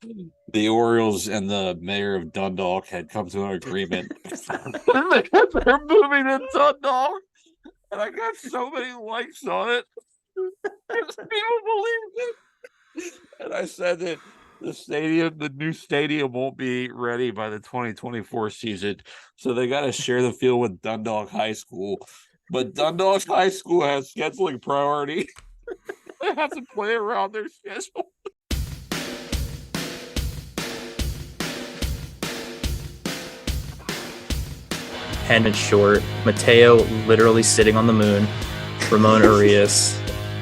the Orioles and the mayor of Dundalk had come to an agreement. They're moving to Dundalk, and I got so many likes on it. People believe it. And I said that the new stadium won't be ready by the 2024 season. So they got to share the field with Dundalk High School. But Dundalk High School has scheduling priority. They have to play around their schedule. Hand and short. Mateo literally sitting on the moon. Ramon Urias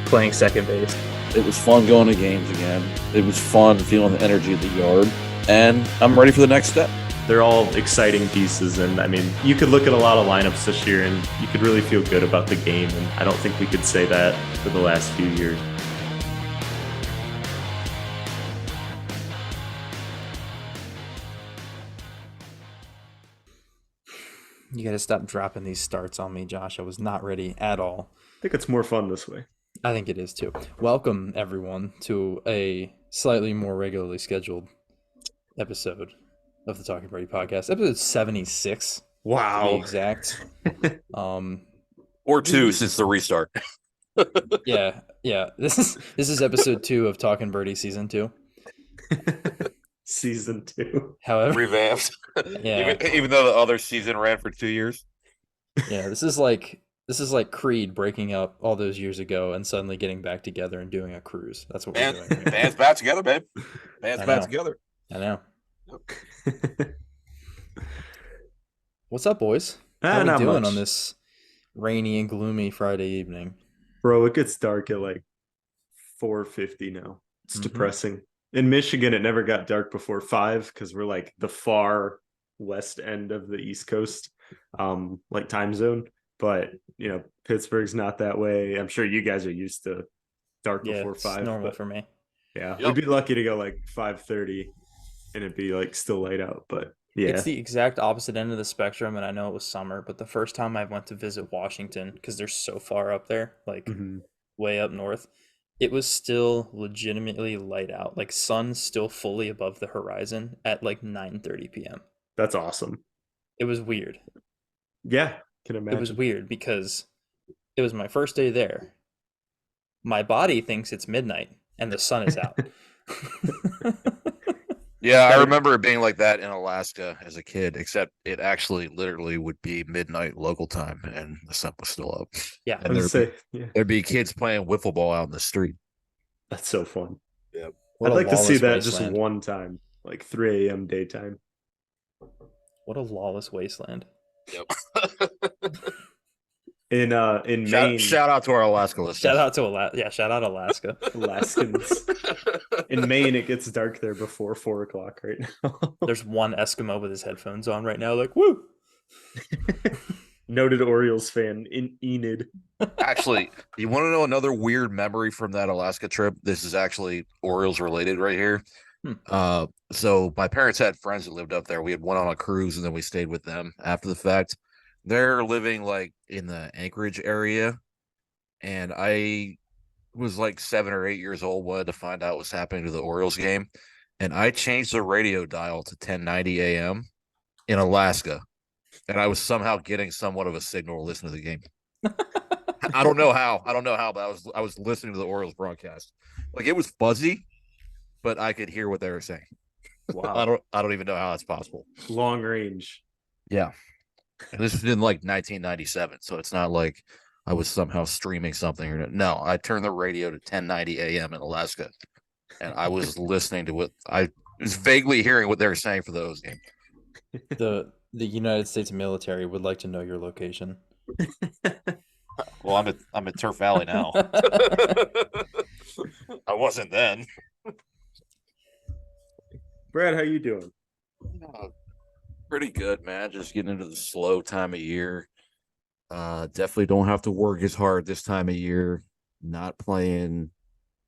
playing second base. It was fun going to games again. It was fun feeling the energy of the yard. And I'm ready for the next step. They're all exciting pieces. And I mean, you could look at a lot of lineups this year and you could really feel good about the game. And I don't think we could say that for the last few years. You got to stop dropping these starts on me, Josh. I was not ready at all. I think it's more fun this way. I think it is too. Welcome, everyone, to a slightly more regularly scheduled episode of the Talking Birdie podcast. Episode 76. Wow. To be exact. Or two since the restart. Yeah. This is episode 2 of Talking Birdie season 2. Season 2. However, revamped. Yeah. Even though the other season ran for 2 years. Yeah, this is like Creed breaking up all those years ago and suddenly getting back together and doing a cruise. That's what we're doing. Band's back together, babe. Band's back together. I know. What's up, boys? How are we doing on this rainy and gloomy Friday evening? Bro, it gets dark at like 4:50 now. It's depressing. In Michigan, it never got dark before 5 because we're like the far west end of the East Coast, like time zone. But you know, Pittsburgh's not that way. I'm sure you guys are used to dark before 5. It's normal for me. Yeah, we'd be lucky to go like 5:30 and it'd be like still light out. But yeah, it's the exact opposite end of the spectrum. And I know it was summer, but the first time I went to visit Washington, because they're so far up there, like way up north, it was still legitimately light out. Like sun still fully above the horizon at like 9:30 p.m. That's awesome. It was weird. Yeah, can imagine. It was weird because it was my first day there. My body thinks it's midnight and the sun is out. Yeah, I remember it being like that in Alaska as a kid, except it actually literally would be midnight local time and the sun was still up. Yeah. And there'd be kids playing wiffle ball out in the street. That's so fun. Yeah. I'd like to see that just one time, like 3 a.m. daytime. What a lawless wasteland. Yep. In Maine. Shout out to our Alaska listeners. Shout out Alaska. Alaskans. In Maine, it gets dark there before 4 o'clock right now. There's one Eskimo with his headphones on right now, like, woo! Noted Orioles fan in Enid. Actually, you want to know another weird memory from that Alaska trip? This is actually Orioles related right here. So my parents had friends that lived up there. We had went on a cruise and then we stayed with them after the fact. They're living like in the Anchorage area, and I was like 7 or 8 years old, wanted to find out what's happening to the Orioles game, and I changed the radio dial to 1090 AM in Alaska, and I was somehow getting somewhat of a signal to listen to the game. I don't know how, but I was listening to the Orioles broadcast. Like it was fuzzy, but I could hear what they were saying. Wow. I don't even know how that's possible. Long range. Yeah. And this was in like 1997, so it's not like I was somehow streaming something. No, I turned the radio to 1090 AM in Alaska, and I was listening to what I was vaguely hearing what they were saying for those games. The United States military would like to know your location. Well, I'm at Turf Valley now. I wasn't then. Brad, how you doing? Pretty good, man. Just getting into the slow time of year. Definitely don't have to work as hard this time of year. Not playing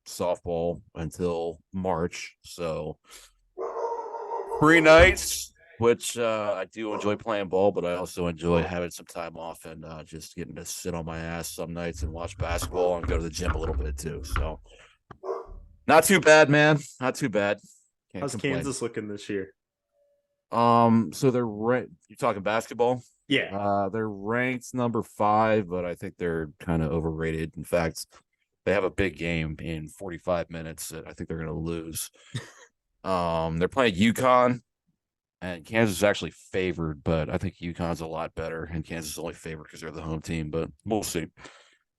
softball until March, so pretty nice. Which I do enjoy playing ball, but I also enjoy having some time off and just getting to sit on my ass some nights and watch basketball and go to the gym a little bit too. So not too bad, man. Not too bad. Can't How's complain. Kansas looking this year? So they're you talking basketball? Yeah. They're ranked number 5, but I think they're kind of overrated. In fact, they have a big game in 45 minutes that I think they're going to lose. They're playing UConn, and Kansas is actually favored, but I think UConn's a lot better, and Kansas is only favored because they're the home team. But we'll see.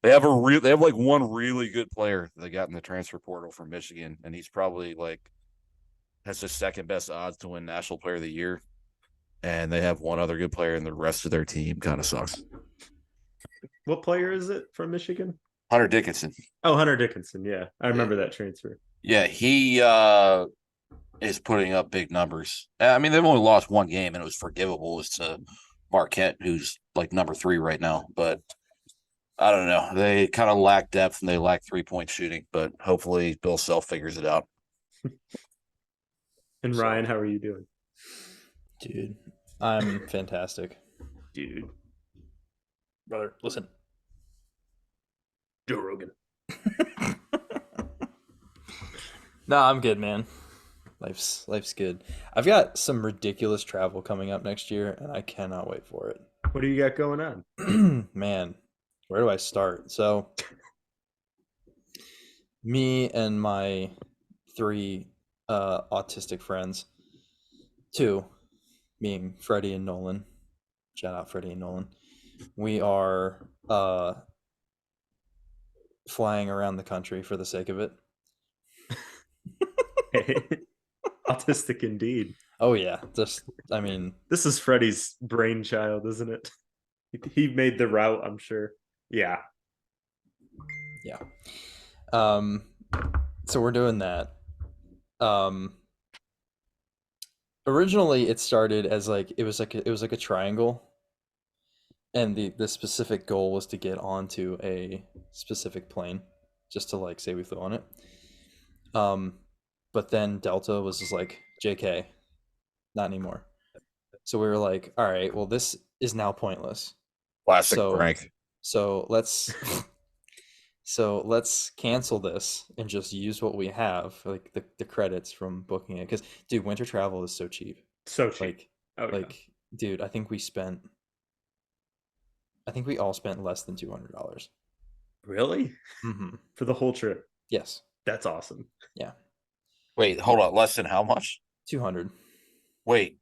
They have like one really good player that they got in the transfer portal from Michigan, and he's probably like has the second best odds to win National Player of the Year. And they have one other good player, and the rest of their team kind of sucks. What player is it from Michigan? Hunter Dickinson. Oh, Hunter Dickinson. Yeah, I remember that transfer. Yeah, he is putting up big numbers. I mean, they've only lost one game, and it was forgivable. It's Marquette, who's like number 3 right now. But I don't know. They kind of lack depth, and they lack 3-point shooting. But hopefully, Bill Self figures it out. And Ryan, how are you doing? Dude, I'm fantastic. Dude. Brother, listen. Joe Rogan. No, I'm good, man. Life's good. I've got some ridiculous travel coming up next year, and I cannot wait for it. What do you got going on? Man, where do I start? So, me and my 3 autistic friends, 2 being Freddie and Nolan. Shout out Freddie and Nolan. We are flying around the country for the sake of it. Hey, autistic indeed. Oh yeah, I mean, this is Freddie's brainchild, isn't it? He made the route, I'm sure. Yeah. So we're doing that. Originally it started as like it was like a triangle, and the specific goal was to get onto a specific plane, just to like say we flew on it. But then Delta was just like, JK, not anymore. So we were like, all right, well, this is now pointless. Classic prank. So let's cancel this and just use what we have, like the credits from booking it. Because dude, winter travel is so cheap. So cheap. Dude, I think we all spent less than $200. Really? Mm-hmm. For the whole trip? Yes. That's awesome. Yeah. Wait, hold on. Less than how much? 200. Wait.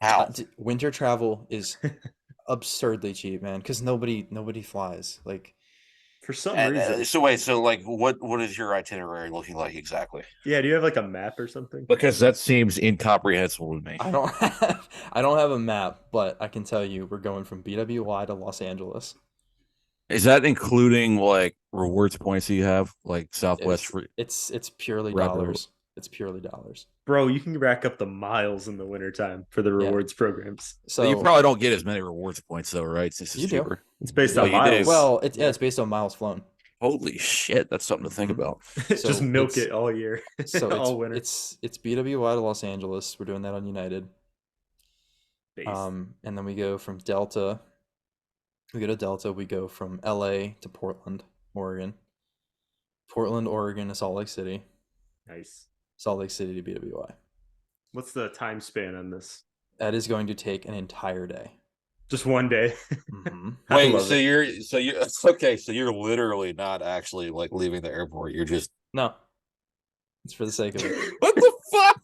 How? Winter travel is absurdly cheap, man, because nobody flies. Like, for some reason. So wait, so like what is your itinerary looking like exactly? Yeah, do you have like a map or something? Because that seems incomprehensible to me. I don't have a map, but I can tell you we're going from BWI to Los Angeles. Is that including like rewards points that you have, like Southwest? It's purely dollars. It's purely dollars. Bro, you can rack up the miles in the wintertime for the rewards programs. So you probably don't get as many rewards points though, right? Since it's cheaper. It's based on miles. Well, it's based on miles flown. Holy shit, that's something to think about. So just milk it all year. So all winter. It's BWI to Los Angeles. We're doing that on United. Base. And then we go from Delta. We go to Delta. We go from LA to Portland, Oregon. Portland, Oregon to Salt Lake City. Nice. Salt Lake City to BWI. What's the time span on this? That is going to take an entire day. Just one day. Mm-hmm. Wait, so you're okay? So you're literally not actually like leaving the airport. You're just no. It's for the sake of it. What the fuck?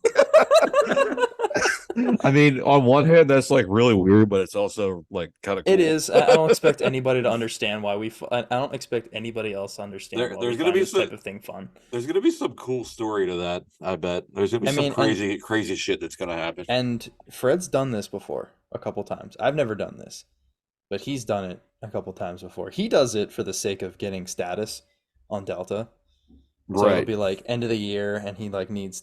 I mean, on one hand, that's like really weird, but it's also like kind of cool. It is. I don't expect anybody to understand why I don't expect anybody else to understand why there's going to be this type of thing fun. There's going to be some cool story to that. I bet there's going to be some crazy shit that's going to happen. And Fred's done this before a couple times. I've never done this, but he's done it a couple times before. He does it for the sake of getting status on Delta. So it'll be like end of the year, and he needs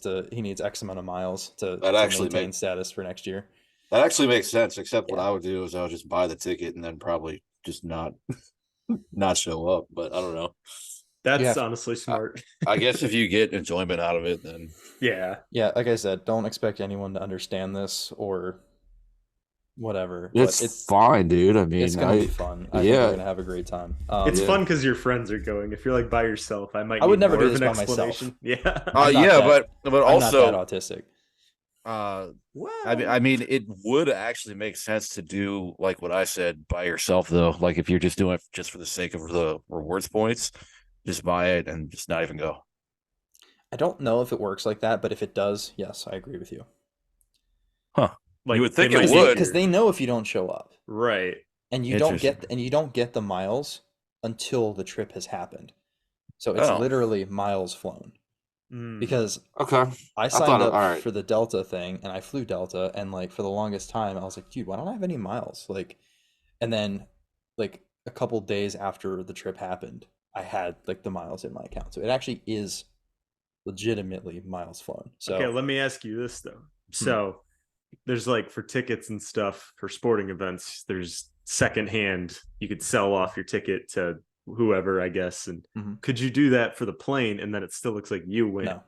X amount of miles to maintain status for next year. That actually makes sense. Except what I would do is I would just buy the ticket and then probably just not show up. But I don't know. That's honestly smart. I guess if you get enjoyment out of it, then yeah. Like I said, don't expect anyone to understand this or whatever. But It's fine, dude. I it's mean, gonna be fun. I think we're yeah, gonna have a great time. It's yeah. fun because your friends are going. If you're like by yourself, I might I would need never more do of this an by myself. explanation. Yeah. Yeah, but I'm not that also, autistic. uh, Well, I mean, it would actually make sense to do like what I said by yourself, though. Like if you're just doing it just for the sake of the rewards points, just buy it and just not even go. I don't know if it works like that, but if it does, yes, I agree with you. Huh? You like would they think it might Because make would. your they know if you don't show up, right. and Interesting. you don't get the miles until the trip has happened. So it's Oh, literally miles flown. Mm. Because okay. I I thought, signed all up right. for the Delta thing and I flew Delta, and like for the longest time I was like, dude, why don't I have any miles? Like, and then like a couple days after the trip happened, I had like the miles in my account. So it actually is legitimately miles flown. Okay, So let me ask you this though. hmm, So there's like for tickets and stuff for sporting events, there's secondhand. You could sell off your ticket to whoever, I guess. And mhm. could you do that for the plane and then it still looks like you went No,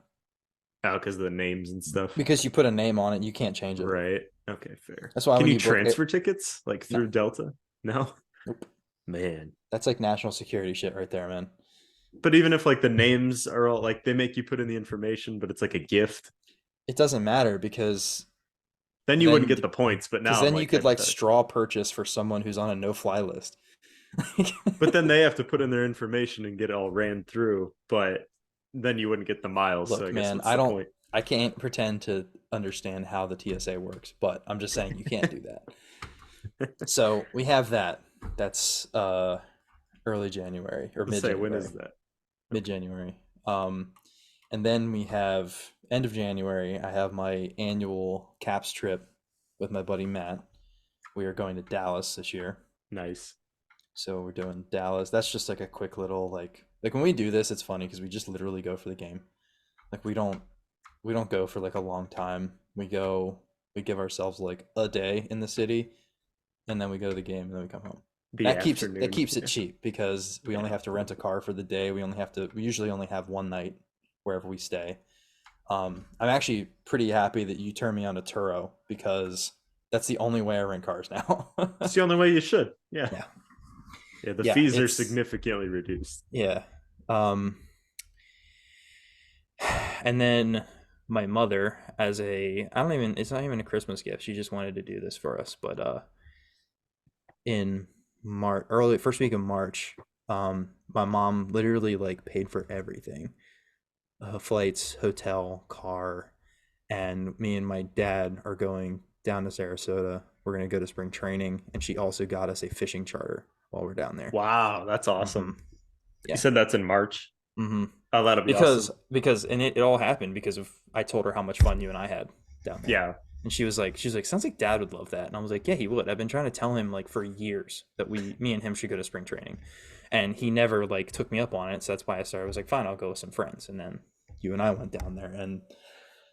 out because of the names and stuff? because you put a name on it, you can't change it. Right. Okay, fair. That's why Can when you you book it, transfer tickets like no, through Delta? No? nope. Man. That's like national security shit right there, man. But even if like the names are all like they make you put in the information, but it's like a gift, It doesn't matter then you wouldn't get the points. But now I'm then you like could like hypothetical. straw purchase for someone who's on a no-fly list. But then they have to put in their information and get it all ran through. But then you wouldn't get the miles. So Look, I guess man, what's the point? I can't pretend to understand how the TSA works, but I'm just saying you can't do that. So we have that. That's early January or Let's mid say when January, is that? mid January. And then we have end of January. I have my annual Caps trip with my buddy Matt. We are going to Dallas this year. Nice. So we're doing Dallas. That's just like a quick little like when we do this, it's funny because we just literally go for the game. Like we don't go for like a long time. We give ourselves like a day in the city, and then we go to the game, and then we come home. The That afternoon. keeps it cheap because we only have to rent a car for the day. We usually only have one night wherever we stay. I'm actually pretty happy that you turned me on to Turo because that's the only way I rent cars now. It's the only way you should. Yeah. Yeah. Yeah. The Yeah, fees are it's significantly reduced. yeah. Um, and then my mother, as a I don't even it's not even a Christmas gift. She just wanted to do this for us. But in March, early first week of March, my mom literally like paid for everything, flights, hotel, car, and me and my dad are going down to Sarasota. We're gonna go to spring training, and she also got us a fishing charter while we're down there. Wow. That's awesome. Hmm. You Yeah. said that's in March. Hmm. Oh, that'll be awesome. Because and it all happened because of I told her how much fun you and I had down there. Yeah. And she's like, sounds like dad would love that. And I was like, yeah, he would. I've been trying to tell him like for years that me and him should go to spring training. And he never like took me up on it. So that's why I was like, fine, I'll go with some friends. And then you and I went down there. And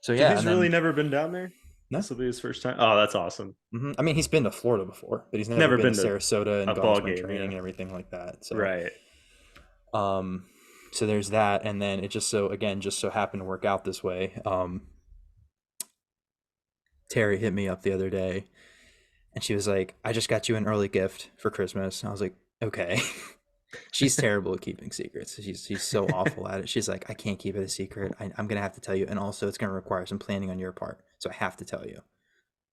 so, So yeah. he's And really then, never been down there? no, This will be his first time. Oh, that's awesome. I mean, he's been to Florida before, but he's never Never been been to to Sarasota and a gone to ball spring game, training yeah. and everything like that. So, Right. um, so there's that. And then it just so happened to work out this way. Terry hit me up the other day and she was like, I just got you an early gift for Christmas. And I was like, okay. She's terrible at keeping secrets. She's so awful at it. She's like, I can't keep it a secret. I'm gonna have to tell you, and also it's gonna require some planning on your part, so I have to tell you.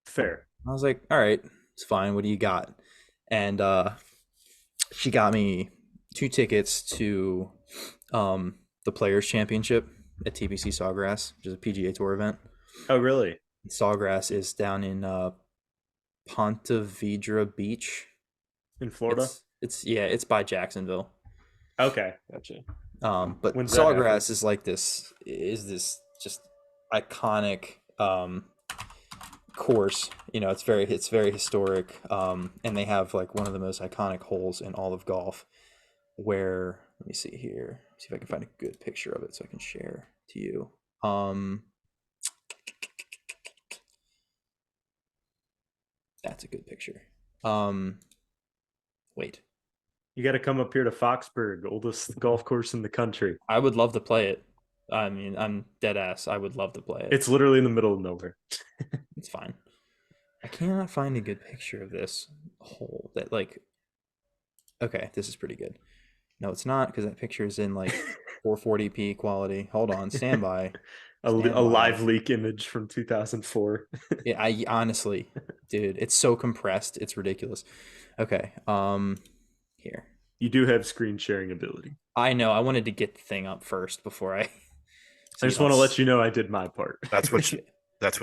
Fair. I was like, all right, it's fine. What do you got? And she got me 2 tickets to the Players Championship at TPC Sawgrass, which is a PGA Tour event. Oh, really? Sawgrass is down in Ponte Vedra Beach. In Florida? It's by Jacksonville. Okay, gotcha. But When's that happen? Sawgrass is this just iconic course. You know, it's very historic. And they have like one of the most iconic holes in all of golf. Where let me see here, see if I can find a good picture of it so I can share to you. That's a good picture. Wait. You got to come up here to Foxburg, oldest golf course in the country. I would love to play it. I mean, I'm dead ass. I would love to play it. It's literally in the middle of nowhere. It's fine. I cannot find a good picture of this hole that like. Okay, this is pretty good. No, it's not because that picture is in like 440p quality. Hold on, stand by. A live leak image from 2004. Yeah, I honestly, dude, it's so compressed, it's ridiculous. Okay, here. You do have screen sharing ability. I know. I wanted to get the thing up first before I. I just want to let you know I did my part. That's what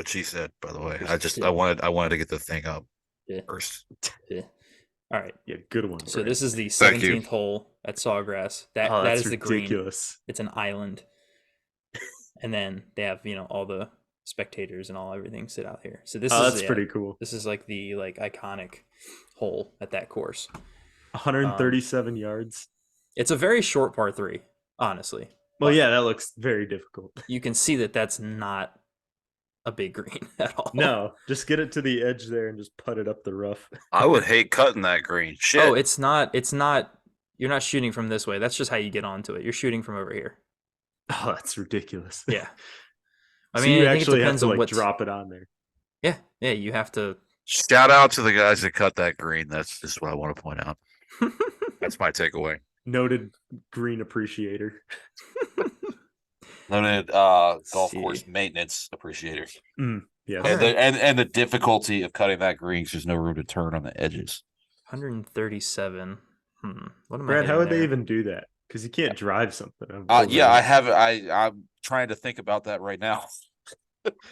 she said, by the way. I wanted to get the thing up first. Yeah. All right. Yeah, good one. So this is the 17th hole at Sawgrass. That is the ridiculous. Green. It's an island. And then they have, all the spectators and everything sit out here. So this is that's pretty cool. This is like the iconic hole at that course. 137 yards. It's a very short par 3, honestly. Well, yeah, that looks very difficult. You can see that that's not a big green at all. No, just get it to the edge there and just put it up the rough. I would hate cutting that green. Shit. Oh, it's not. You're not shooting from this way. That's just how you get onto it. You're shooting from over here. Oh, that's ridiculous. Yeah. I mean, you actually have to drop it on there. Yeah, you have to. Shout out to the guys that cut that green. That's just what I want to point out. That's my takeaway. Noted green appreciator. Noted golf course maintenance appreciator. Yeah, and the difficulty of cutting that green because there's no room to turn on the edges. 137. What am Brad, how would they even do that? Because you can't drive something. I'm trying to think about that right now.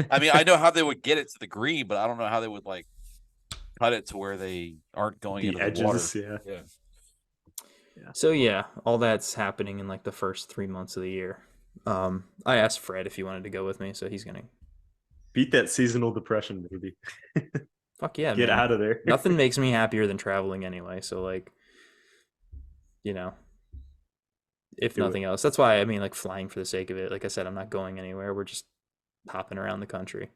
I mean, I know how they would get it to the green, but I don't know how they would cut it to where they aren't going into the water. Yeah. So all that's happening in the first 3 months of the year. I asked Fred if he wanted to go with me, so he's gonna beat that seasonal depression, baby. Fuck yeah, get out of there. Nothing makes me happier than traveling anyway. So if nothing else, that's why flying for the sake of it. Like I said, I'm not going anywhere. We're just hopping around the country.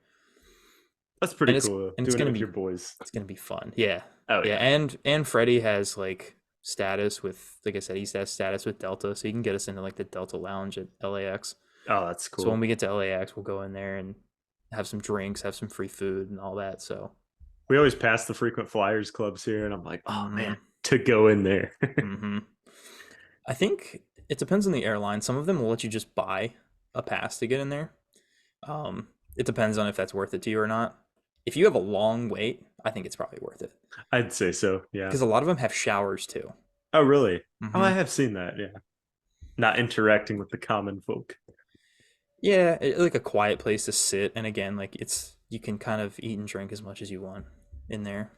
That's pretty cool. And it's gonna be your boys. It's gonna be fun. Yeah. Oh yeah. And Freddie has status with, like I said, he has status with Delta, so he can get us into the Delta Lounge at LAX. Oh, that's cool. So when we get to LAX, we'll go in there and have some drinks, have some free food and all that. So we always pass the frequent flyers clubs here, and I'm like, oh man, to go in there. I think it depends on the airline. Some of them will let you just buy a pass to get in there. It depends on if that's worth it to you or not. If you have a long wait, I think it's probably worth it. I'd say so, yeah. Because a lot of them have showers too. Oh, really? Oh, I have seen that, yeah. Not interacting with the common folk. Yeah, a quiet place to sit. And again, you can kind of eat and drink as much as you want in there.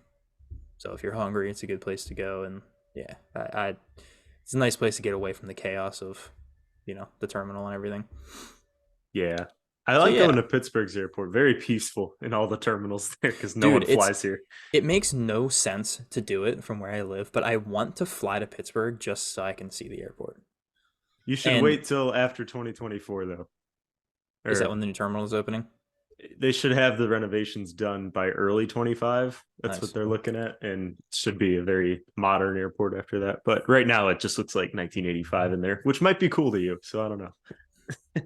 So if you're hungry, it's a good place to go. And yeah, it's a nice place to get away from the chaos of, the terminal and everything. Yeah. I like going to Pittsburgh's airport. Very peaceful in all the terminals there because no one flies here. It makes no sense to do it from where I live, but I want to fly to Pittsburgh just so I can see the airport. You should wait till after 2024, though. Is that when the new terminal is opening? They should have the renovations done by early 25. That's what they're looking at, and it should be a very modern airport after that. But right now, it just looks like 1985 in there, which might be cool to you. So I don't know.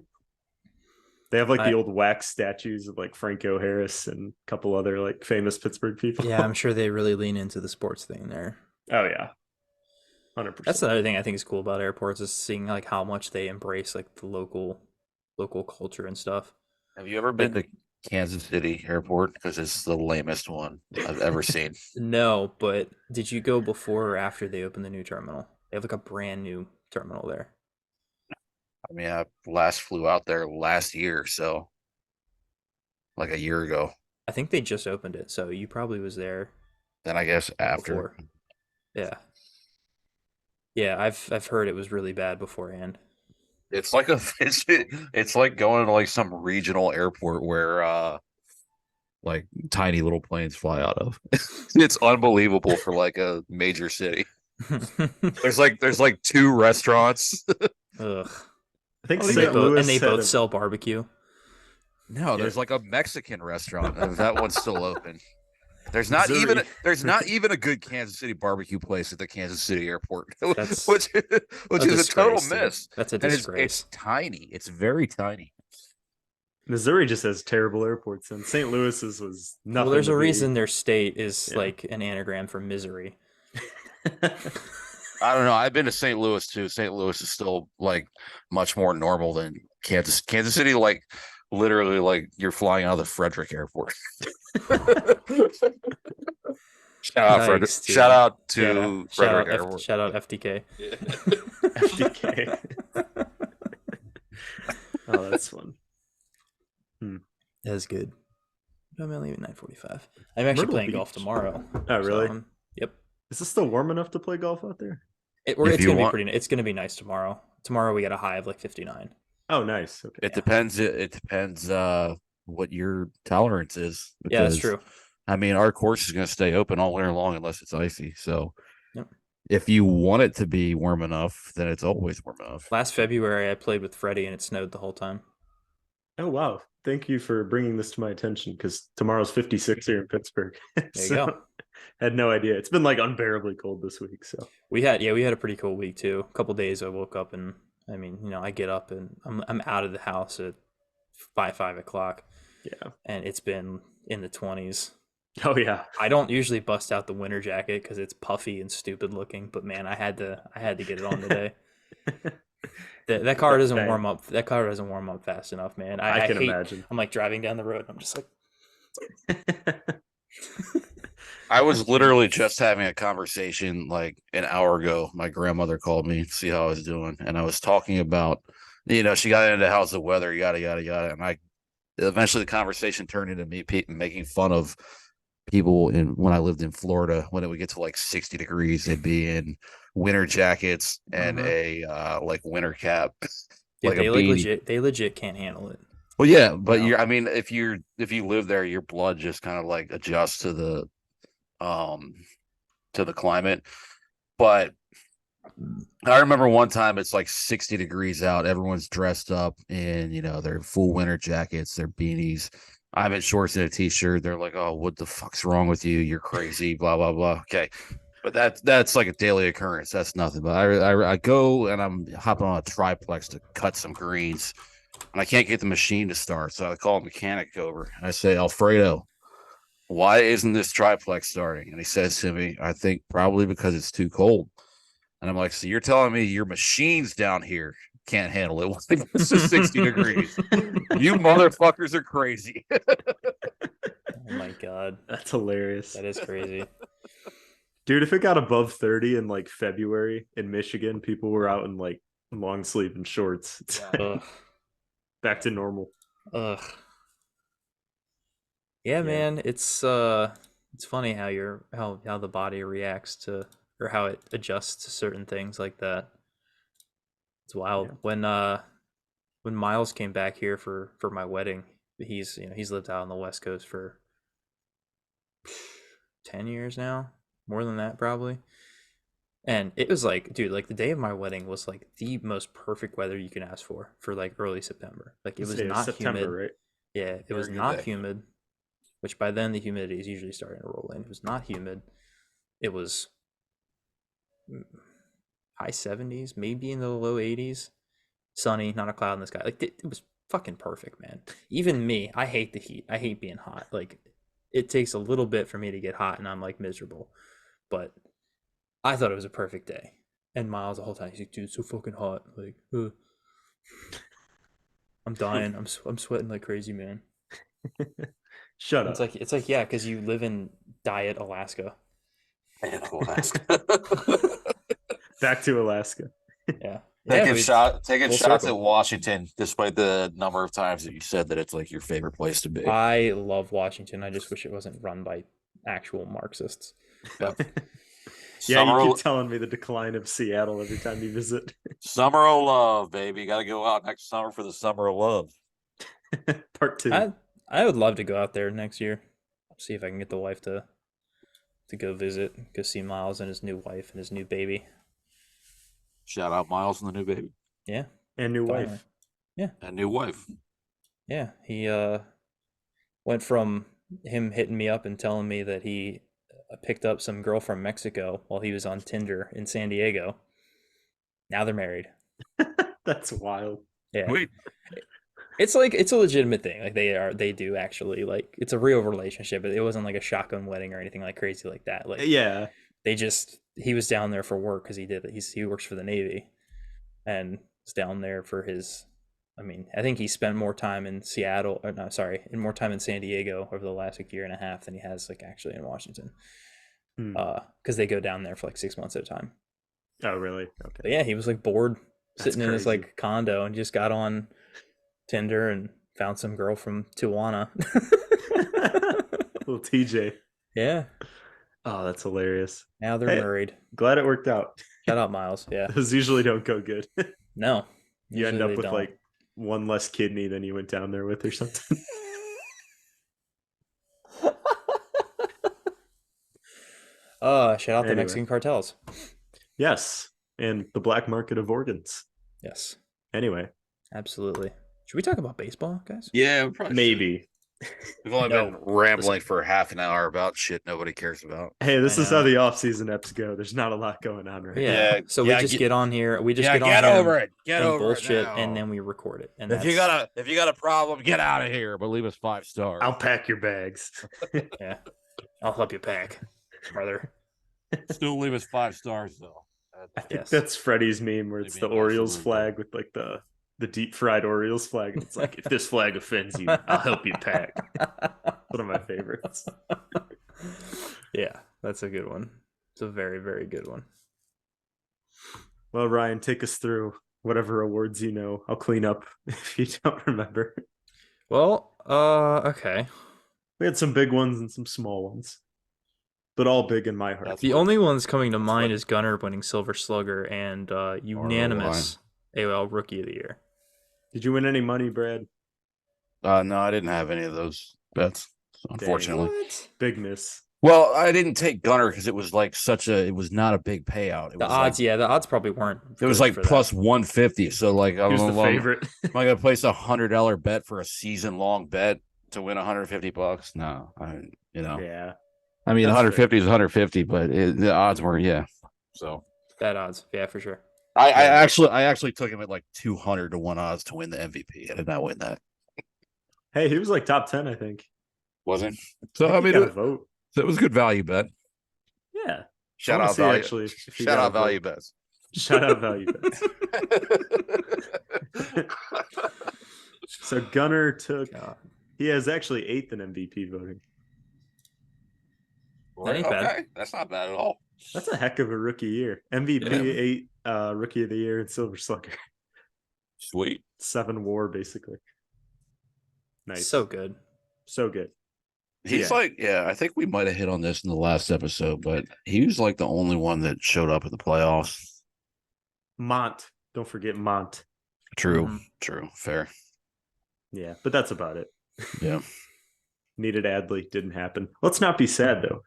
They have the old wax statues of Franco Harris and a couple other famous Pittsburgh people. Yeah, I'm sure they really lean into the sports thing there. Oh yeah, 100%. That's the other thing I think is cool about airports is seeing how much they embrace the local culture and stuff. Have you ever been to Kansas City Airport? Because it's the lamest one I've ever seen. No, but did you go before or after they opened the new terminal? They have a brand new terminal there. I mean, I last flew out there last year, so a year ago. I think they just opened it, so you probably was there. Then I guess after. Before. Yeah. Yeah, I've heard it was really bad beforehand. It's it's like going to some regional airport where tiny little planes fly out of. It's unbelievable for a major city. There's 2 restaurants. Ugh. I think they both sell barbecue. No, there's a Mexican restaurant. That one's still open. There's not even a good Kansas City barbecue place at the Kansas City airport, which is a total miss. That's a disgrace. It's tiny. It's very tiny. Missouri just has terrible airports, and St. Louis's was nothing. Well, there's to a be. reason their state is Yeah. like an anagram for misery. I don't know. I've been to St. Louis too. St. Louis is still like much more normal than Kansas. Kansas City, like literally, like you're flying out of the Frederick Airport. Shout out Frederick. Yikes, Shout dude. out Yeah. to Frederick Airport. Shout out FDK. Yeah. FDK. Oh, that's fun. That's good. I'm only leaving 9:45. I'm actually Myrtle playing golf Beach. tomorrow. Oh, really? So, yep. Is it still warm enough to play golf out there? It's gonna be nice tomorrow. Tomorrow we got a high of like 59. Oh, nice. Okay. It depends. It depends what your tolerance is. Yeah, that's true. I mean, our course is going to stay open all winter long unless it's icy. So, Yep. if you want it to be warm enough, then it's always warm enough. Last February I played with Freddie and it snowed the whole time. Oh, wow. Thank you for bringing this to my attention, because tomorrow's 56 here in Pittsburgh. There you go. I had no idea. It's been like unbearably cold this week. So We had a pretty cool week too. A couple days I woke up and I mean, I get up and I'm out of the house by 5 o'clock. yeah. And it's been in the 20s. Oh yeah. I don't usually bust out the winter jacket because it's puffy and stupid looking, but man, I had to get it on today. That car doesn't warm up. That car doesn't warm up fast enough, man. I can imagine. I'm like driving down the road. I'm just like. I was literally just having a conversation like an hour ago. My grandmother called me to see how I was doing, and I was talking about, she got into how's the weather, yada yada yada, and eventually the conversation turned into me making fun of people when I lived in Florida. When it would get to like 60 degrees, they'd be in winter jackets and a like winter cap. Yeah, like they legit can't handle it. Well, yeah, but I mean, if you live there, your blood just kind of like adjusts to the climate. But I remember one time it's like 60 degrees out. Everyone's dressed up in, their full winter jackets, their beanies. I'm in shorts and a t-shirt. They're like, "Oh, what the fuck's wrong with you? You're crazy." Blah blah blah. Okay, but that's like a daily occurrence. That's nothing. But I go and I'm hopping on a triplex to cut some greens, and I can't get the machine to start. So I call a mechanic over and I say, "Alfredo, why isn't this triplex starting?" And he says to me, "I think probably because it's too cold." And I'm like, "So you're telling me your machines down here can't handle it? It's just 60 degrees. You motherfuckers are crazy." Oh my god, that's hilarious. That is crazy. Dude, if it got above 30 in like February in Michigan, people were out in like long sleeve and shorts. It's back to normal. Ugh. Yeah, man, it's funny how the body reacts to, or how it adjusts to certain things like that. It's wild. Yeah. When Miles came back here for my wedding, he's lived out on the West Coast for 10 years now, more than that probably. And it was like, dude, like the day of my wedding was like the most perfect weather you can ask for like early September. Like it was not September, humid. Right? Yeah, it was not humid, which by then the humidity is usually starting to roll in. It was not humid. It was high 70s, maybe in the low 80s. Sunny, not a cloud in the sky. Like it was fucking perfect, man. Even me, I hate the heat. I hate being hot. Like it takes a little bit for me to get hot and I'm like miserable. But I thought it was a perfect day. And Miles the whole time, he's like, "Dude, it's so fucking hot." Like, I'm dying. I'm sweating like crazy, man. Shut up. It's like yeah, because you live in Diet, Alaska. Man, Alaska. Back to Alaska. Yeah. Taking shots at Washington, despite the number of times that you said that it's like your favorite place to be. I love Washington. I just wish it wasn't run by actual Marxists. But yeah, you keep telling me the decline of Seattle every time you visit. Summer of love, baby. Got to go out next summer for the summer of love. Part 2. I would love to go out there next year. See if I can get the wife to go visit, go see Miles and his new wife and his new baby. Shout out Miles and the new baby. Yeah. And new wife. Yeah. And new wife. Yeah. He went from him hitting me up and telling me that he picked up some girl from Mexico while he was on Tinder in San Diego. Now they're married. That's wild. Yeah. Wait. It's like it's a legitimate thing. Like they do actually like it's a real relationship. It wasn't like a shotgun wedding or anything like crazy like that. Like Yeah. he was down there for work because he works for the Navy and was down there for his. I mean, I think he spent more time in Seattle, or no, sorry, in more time in San Diego over the last like year and a half than he has like actually in Washington. Because they go down there for like 6 months at a time. Oh, really? Okay. But yeah, he was like bored sitting in his crazy. like condo and just got on Tinder and found some girl from Tijuana. Little TJ. Yeah. Oh, that's hilarious. Now they're married. Glad it worked out. Shout out Miles. Yeah. Those usually don't go good. No. You end up with like one less kidney than you went down there with or something. Shout out the Mexican cartels. Yes. And the black market of organs. Yes. Anyway. Absolutely. Should we talk about baseball, guys? Yeah, we probably maybe. We've only been rambling for half an hour about shit nobody cares about. Hey, this is how the off-season eps go. There's not a lot going on right now. Yeah. So we just get on here. We just get over it. Get over bullshit, it and then we record it. And if you got a problem, get out of here. But leave us 5 stars. I'll pack your bags. Yeah, I'll help you pack, brother. Still leave us 5 stars though. I think that's Freddie's meme where it's the Orioles flag with like the deep fried Orioles flag. And it's like, if this flag offends you, I'll help you pack. One of my favorites. Yeah, that's a good one. It's a very, very good one. Well, Ryan, take us through whatever awards you know. I'll clean up if you don't remember. Well, okay. We had some big ones and some small ones, but all big in my heart. The only ones coming to mind is Gunnar winning Silver Slugger and unanimous AL Rookie of the Year. Did you win any money, Brad? No, I didn't have any of those bets, unfortunately. Big miss. Well, I didn't take Gunnar because it was like it was not a big payout. The odds probably weren't. It was like plus 150. So like, I was the favorite. Am I gonna place $100 bet for a season-long bet to win $150? No, Yeah. I mean, 150 is 150, but the odds were So bad odds, yeah, for sure. I actually took him at like 200 to 1 odds to win the MVP. I did not win that. Hey, he was like top 10, I think. Wasn't? So I mean, it was a good value bet. Yeah. Shout out value. Shout out value bets. Shout out value bets. So Gunnar he has actually 8th in MVP voting. That ain't bad. That's not bad at all. That's a heck of a rookie year. MVP 8, Rookie of the Year, and Silver Slugger. Sweet. 7 WAR basically. Nice. So good. So good. He's I think we might have hit on this in the last episode, but he was like the only one that showed up at the playoffs. Mont. Don't forget Mont. True. Fair. Yeah, but that's about it. Yeah. Needed Adley. Didn't happen. Let's not be sad, though.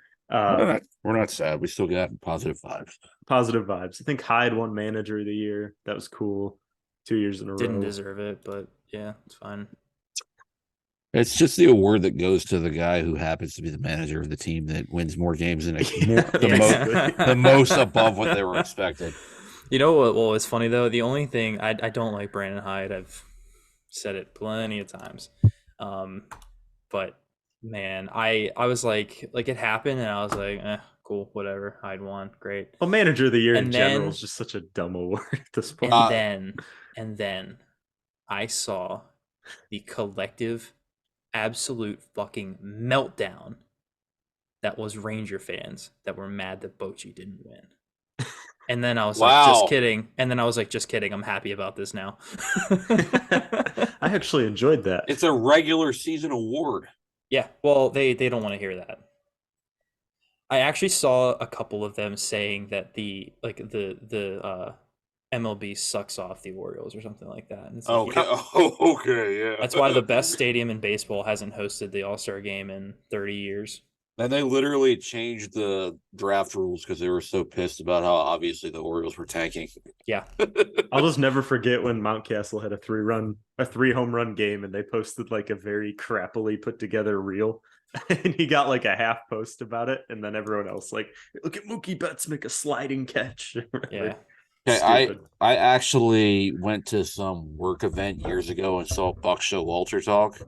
We're not sad. We still got positive vibes. Positive vibes. I think Hyde won Manager of the Year. That was cool. 2 years in a row. Didn't deserve it, but yeah, it's fine. It's just the award that goes to the guy who happens to be the manager of the team that wins more games than the most above what they were expected. You know what? Well, it's funny though. The only thing I don't like Brandon Hyde. I've said it plenty of times, but man, I was like it happened, and I was like, cool, whatever. Hyde won, great. Well, Manager of the Year in general is just such a dumb award at this point. And then I saw the collective absolute fucking meltdown that was Ranger fans that were mad that Bochy didn't win. And then I was like, just kidding. And then I was like, just kidding. I'm happy about this now. I actually enjoyed that. It's a regular season award. Yeah. Well, they don't want to hear that. I actually saw a couple of them saying that the MLB sucks off the Orioles or something like that. And it's like, okay, yeah. That's why the best stadium in baseball hasn't hosted the All-Star game in 30 years. And they literally changed the draft rules because they were so pissed about how obviously the Orioles were tanking. Yeah. I'll just never forget when Mountcastle had a 3-home run game, and they posted like a very crappily put together reel. And he got like a half post about it, and then everyone else like, look at Mookie Betts make a sliding catch. Yeah. Okay, Stupid. I actually went to some work event years ago and saw Buck Showalter talk,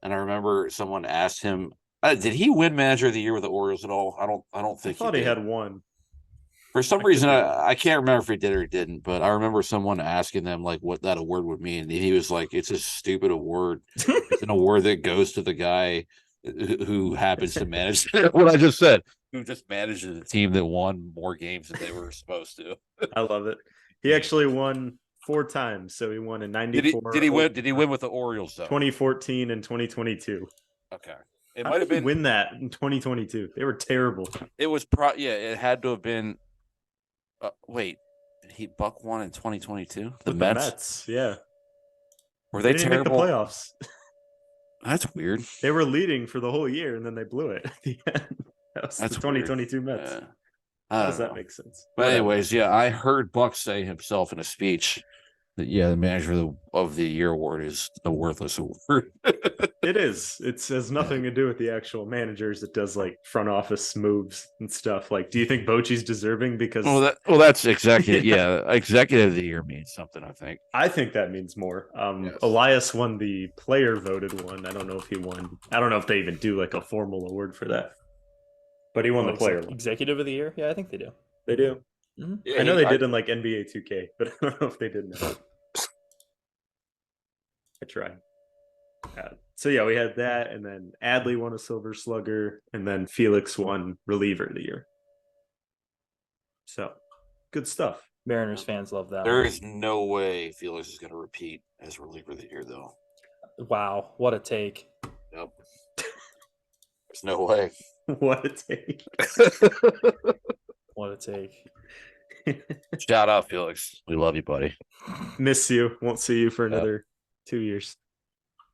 and I remember someone asked him, "Did he win Manager of the Year with the Orioles at all?" I don't I think he thought he did. had one. For some I could reason, be wrong. I can't remember if he did or he didn't, but I remember someone asking them like what that award would mean, and he was like, "It's a stupid award. It's an award that goes to the guy who happens to manage what I just said, who just managed a team that won more games than they were supposed to." I love it. He actually won 4 times. So he won in 94, Did he win? Did he win with the Orioles though? 2014, and 2022. Okay, it How might did have he been. win that in 2022? They were terrible. It was yeah. It had to have been. Wait, did he Buck won in 2022? The With the Mets Mets, yeah. were They they didn't make the terrible? playoffs. That's weird. They were leading for the whole year, and then they blew it at the end. That was That's the weird. 2022 Mets. I How don't does that know. make sense? But Whatever. anyways, yeah, I heard Buck say himself in a speech that the manager of the year award is a worthless award. It is. It has nothing to do with the actual managers. It does like front office moves and stuff. Like, do you think Bochy's deserving? Because That's executive. Yeah, executive of the year means something. I think. I think that means more. Yes. Elias won the player voted one. I don't know if he won. I don't know if they even do like a formal award for that. But he won the player one. Executive of the year? Yeah, I think they do. They do. Mm-hmm. Yeah, I know they did in like NBA 2K, but I don't know if they did now. I tried. So yeah, we had that, and then Adley won a Silver Slugger, and then Felix won Reliever of the Year. So good stuff. Mariners fans love that. There is no way Felix is going to repeat as reliever of the year, though. Wow, what a take! Yep. There's no way. What a take! What a take! Shout out, Felix. We love you, buddy. Miss you. Won't see you for another 2 years.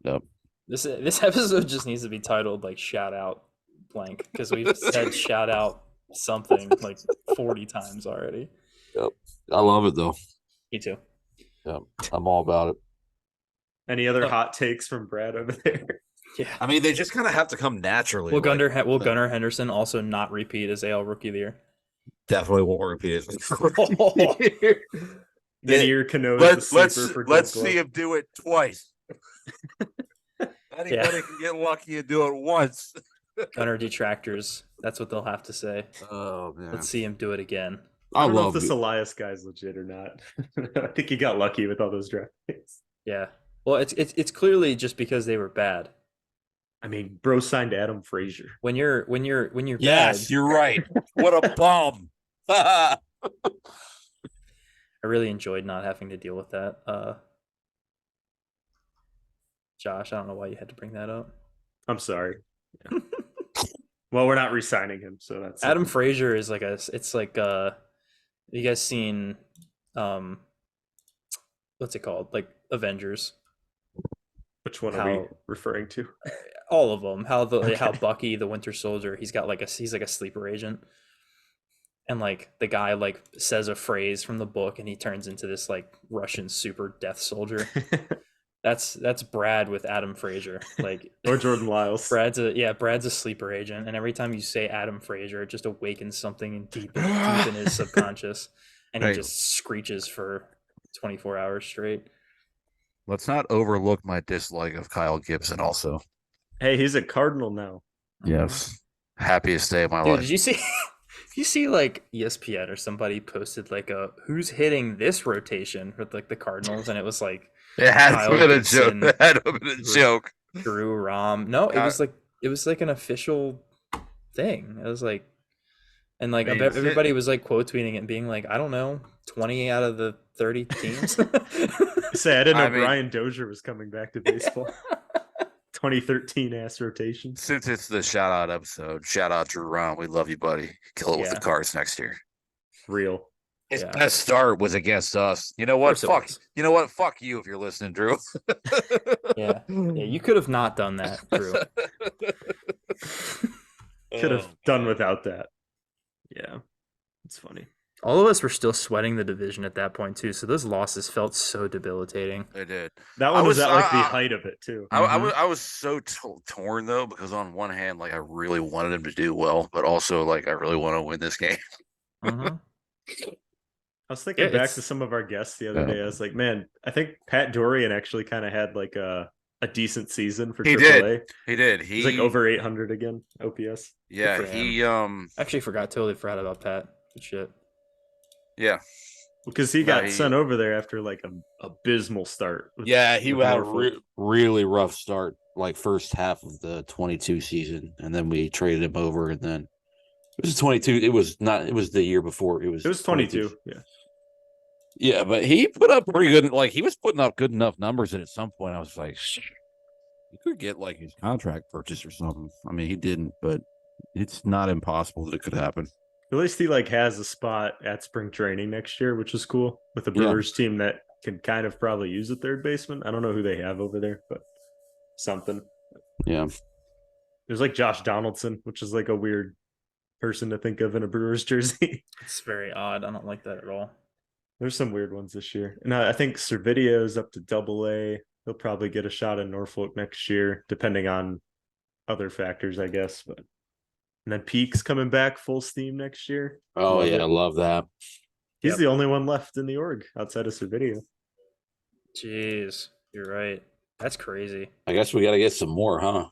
Yep. This episode just needs to be titled like "Shout Out Blank" because we've said "Shout Out" something like 40 times already. Yep. I love it though. Me too. Yep. I'm all about it. Any other hot takes from Brad over there? Yeah. I mean, they just kind of have to come naturally. Will Gunnar Henderson also not repeat as AL Rookie of the Year? Definitely won't repeat it. Linear Cano. Let's see him do it twice. Anybody can get lucky and do it once. Gunnar detractors. That's what they'll have to say. Oh man. Let's see him do it again. I don't know if this Elias guy's legit or not. I think he got lucky with all those draft picks. Yeah. Well, it's clearly just because they were bad. I mean, bro signed Adam Frazier. When you're yes, bad, you're right. What a bum. I really enjoyed not having to deal with that. Josh, I don't know why you had to bring that up. I'm sorry. Yeah. Well, we're not re-signing him, so that's Adam Frazier is like you guys seen what's it called? Like Avengers. Which one are we referring to? All of them. How Bucky, the Winter Soldier, he's like a sleeper agent. And like the guy like says a phrase from the book and he turns into this like Russian super death soldier. That's Brad with Adam Frazier. Like or Jordan Lyles. Brad's a sleeper agent, and every time you say Adam Frazier, it just awakens something deep in his subconscious, and he just screeches for 24 hours straight. Let's not overlook my dislike of Kyle Gibson also. Hey, he's a Cardinal now. Yes. Happiest day of my Dude, life. did you see like ESPN or somebody posted like a who's hitting this rotation with like the Cardinals, and it was like it had to have been a joke. It had to have been a joke. Drew Rom. No, it was like an official thing. It was like, and like everybody was like quote tweeting it and being like, I don't know, 20 out of the 30 teams. Say I didn't know Brian Dozier was coming back to baseball. 2013 ass rotation. Since it's the shout out episode, shout out Drew Rom. We love you, buddy. Kill it with the Cards next year. Real. His best start was against us. You know what? Fuck. You know what? Fuck you if you're listening, Drew. Yeah. You could have not done that, Drew. Could have done without that. Yeah, it's funny. All of us were still sweating the division at that point too, so those losses felt so debilitating. They did. That one was at like the height of it too. I was so torn though, because on one hand, like I really wanted him to do well, but also like I really want to win this game. I was thinking back to some of our guests the other day. I was like, man, I think Pat Dorian actually kind of had like a decent season for AAA. He did. He's like over 800 again, OPS. Yeah, I actually totally forgot about Pat. Good shit. Yeah. Because he got sent over there after like an abysmal start. He had a really rough start, like first half of the 22 season, and then we traded him over, and then it was 22. It was the year before. It was 22. Yeah. Yeah, but he put up pretty good. Like he was putting up good enough numbers, and at some point, I was like, you could get like his contract purchase or something. I mean, he didn't, but it's not impossible that it could happen. At least he like has a spot at spring training next year, which is cool with the Brewers team that can kind of probably use a third baseman. I don't know who they have over there, but something. Yeah. There's like Josh Donaldson, which is like a weird person to think of in a Brewers jersey. It's very odd. I don't like that at all. There's some weird ones this year. And I think Servidio's up to AA. He'll probably get a shot in Norfolk next year, depending on other factors, I guess. But and then Peak's coming back full steam next year. Oh, I love that. He's the only one left in the org outside of Servidio. Jeez, you're right. That's crazy. I guess we got to get some more, huh?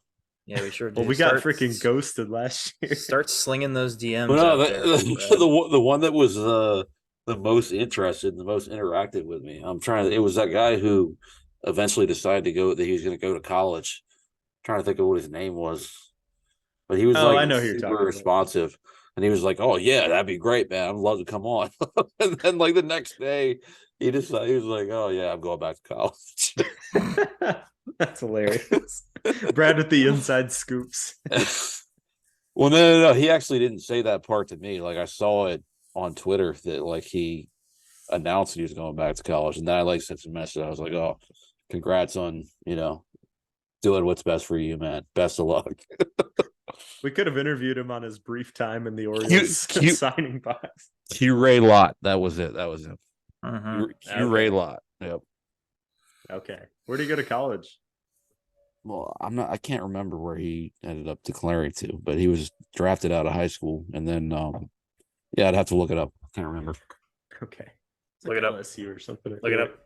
Yeah, we sure do. Well, we got freaking ghosted last year. Start slinging those DMs. Well, no, the one that was the most interested, the most interactive with me. It was that guy who eventually decided that he was going to go to college. I'm trying to think of what his name was. But he was I know who you're super responsive. And he was like, "Oh yeah, that'd be great, man. I'd love to come on." And then like the next day, he was like, "Oh yeah, I'm going back to college." That's hilarious. Brad with the inside scoops. Well, no. He actually didn't say that part to me. Like I saw it on Twitter that like he announced he was going back to college, and then I like sent a message. I was like, "Oh, congrats on doing what's best for you, man. Best of luck." We could have interviewed him on his brief time in the Orioles signing box. Q-Ray Lott. That was it. Uh-huh. Q-Ray Lott. Yep. Okay. Where did he go to college? Well, I can't remember where he ended up declaring to, but he was drafted out of high school, and then I'd have to look it up. I can't remember. Okay. Look it up. LSU or something. Look it up.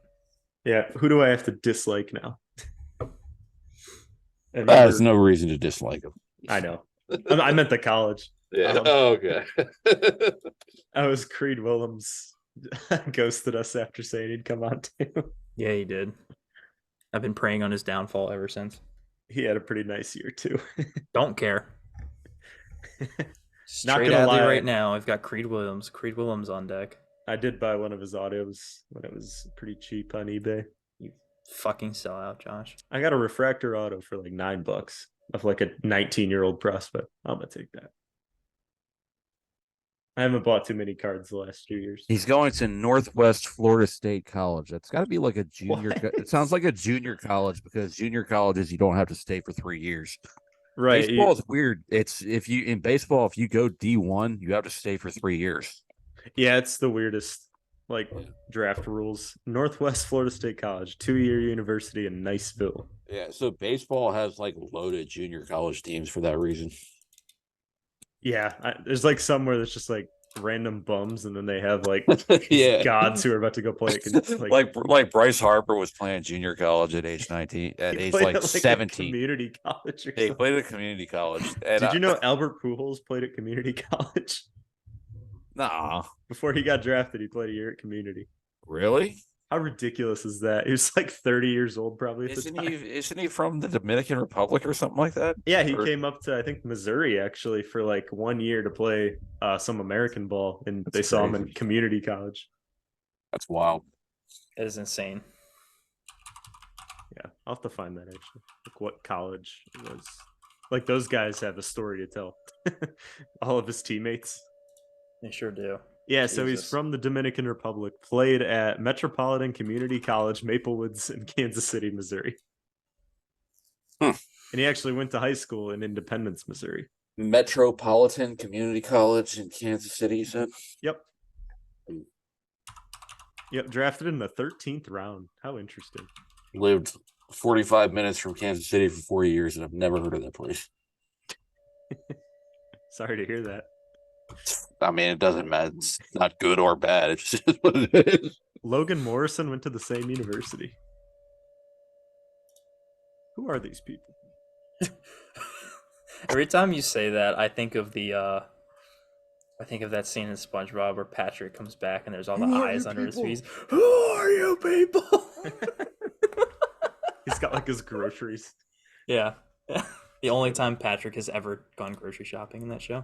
Yeah. Who do I have to dislike now? There's no reason to dislike him. I know. I meant the college. Yeah. Okay. I was Creed Willems ghosted us after saying he'd come on too. Yeah, he did. I've been preying on his downfall ever since. He had a pretty nice year too. Don't care. Not gonna lie. Right now, I've got Creed Willems on deck. I did buy one of his autos when it was pretty cheap on eBay. You fucking sellout, Josh. I got a refractor auto for like $9 of like a 19-year-old prospect. I'm gonna take that. I haven't bought too many cards the last 2 years. He's going to Northwest Florida State College. It's got to be like a junior. It sounds like a junior college because junior colleges you don't have to stay for 3 years. Right. Baseball is weird. If you go D1, you have to stay for 3 years. Yeah, it's the weirdest draft rules. Northwest Florida State College, 2-year university in Niceville. Yeah, so baseball has like loaded junior college teams for that reason. Yeah, there's like somewhere that's just like random bums, and then they have like gods who are about to go play it. Like Bryce Harper was playing junior college at age 19, at age like 17. Community college. He played at community college. And did you know Albert Pujols played at community college? Nah. Before he got drafted, he played a year at community. Really? How ridiculous is that? He was like 30 years old, probably. Isn't he from the Dominican Republic or something like that? Yeah, he came up to I think Missouri actually for like 1 year to play some American ball, and they saw him in community college. That's wild. That is insane. Yeah, I'll have to find that actually. Like what college it was. Like those guys have a story to tell. All of his teammates. They sure do. Yeah, so he's from the Dominican Republic, played at Metropolitan Community College, Maple Woods in Kansas City, Missouri. And he actually went to high school in Independence, Missouri. Metropolitan Community College in Kansas City, you said? Yep. Yep, drafted in the 13th round. How interesting. Lived 45 minutes from Kansas City for 4 years, and I've never heard of that place. Sorry to hear that. I mean, it doesn't matter. It's not good or bad. It's just what it is. Logan Morrison went to the same university. Who are these people? Every time you say that, I think of that scene in SpongeBob where Patrick comes back and there's all the eyes under his feet. Who are you people? He's got like his groceries. Yeah. The only time Patrick has ever gone grocery shopping in that show.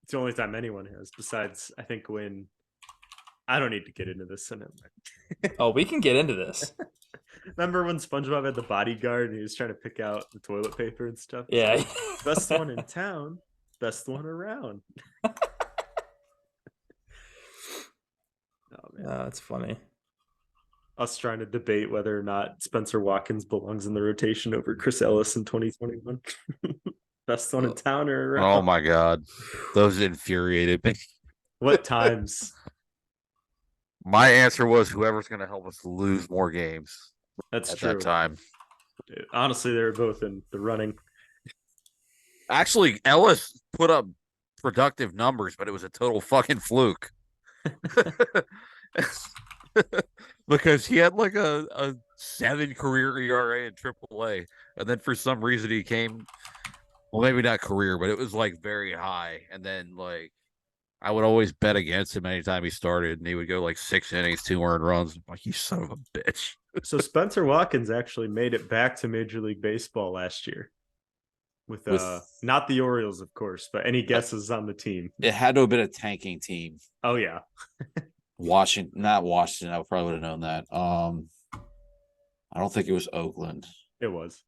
It's the only time anyone has, besides I think when I don't need to get into this. Oh, we can get into this. Remember when SpongeBob had the bodyguard and he was trying to pick out the toilet paper and stuff? Yeah. Like, best one in town, best one around. Oh man, that's funny. Us trying to debate whether or not Spencer Watkins belongs in the rotation over Chris Ellis in 2021. Best one in town or around? Oh my god, those infuriated me. What times? My answer was whoever's going to help us lose more games. That's at true. that time. Honestly, they were both in the running. Actually, Ellis put up productive numbers, but it was a total fucking fluke. Because he had like a 7 career ERA in AAA, and then for some reason he came. Well, maybe not career, but it was like very high. And then like I would always bet against him anytime he started, and he would go like 6 innings, 2 earned runs. I'm like, you son of a bitch. So Spencer Watkins actually made it back to Major League Baseball last year. With not the Orioles, of course, but any guesses on the team? It had to have been a tanking team. Oh yeah. Not Washington. I probably would have known that. I don't think it was Oakland. It was.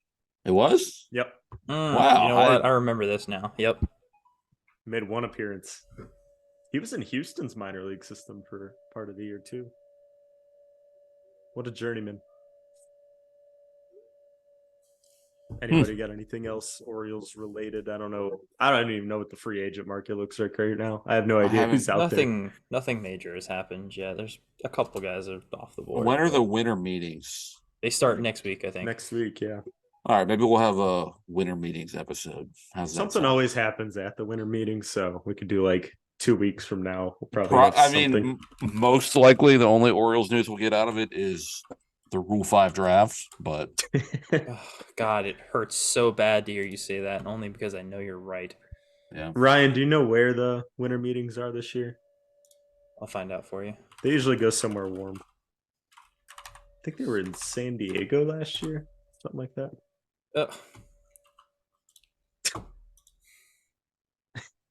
It was? Yep. Wow. You know what? I remember this now. Yep. Made one appearance. He was in Houston's minor league system for part of the year too. What a journeyman. Anybody got anything else Orioles related? I don't know. I don't even know what the free agent market looks like right now. I have no idea who's out there. Nothing major has happened yet. There's a couple guys that are off the board. When are the winter meetings? They start next week, I think. Next week, yeah. All right, maybe we'll have a winter meetings episode. How's that Something sound? always happens at the winter meeting, so we could do like 2 weeks from now. We'll probably have something. Most likely the only Orioles news we'll get out of it is the Rule 5 draft, but God, it hurts so bad to hear you say that, and only because I know you're right. Yeah. Ryan, do you know where the winter meetings are this year? I'll find out for you. They usually go somewhere warm. I think they were in San Diego last year, something like that.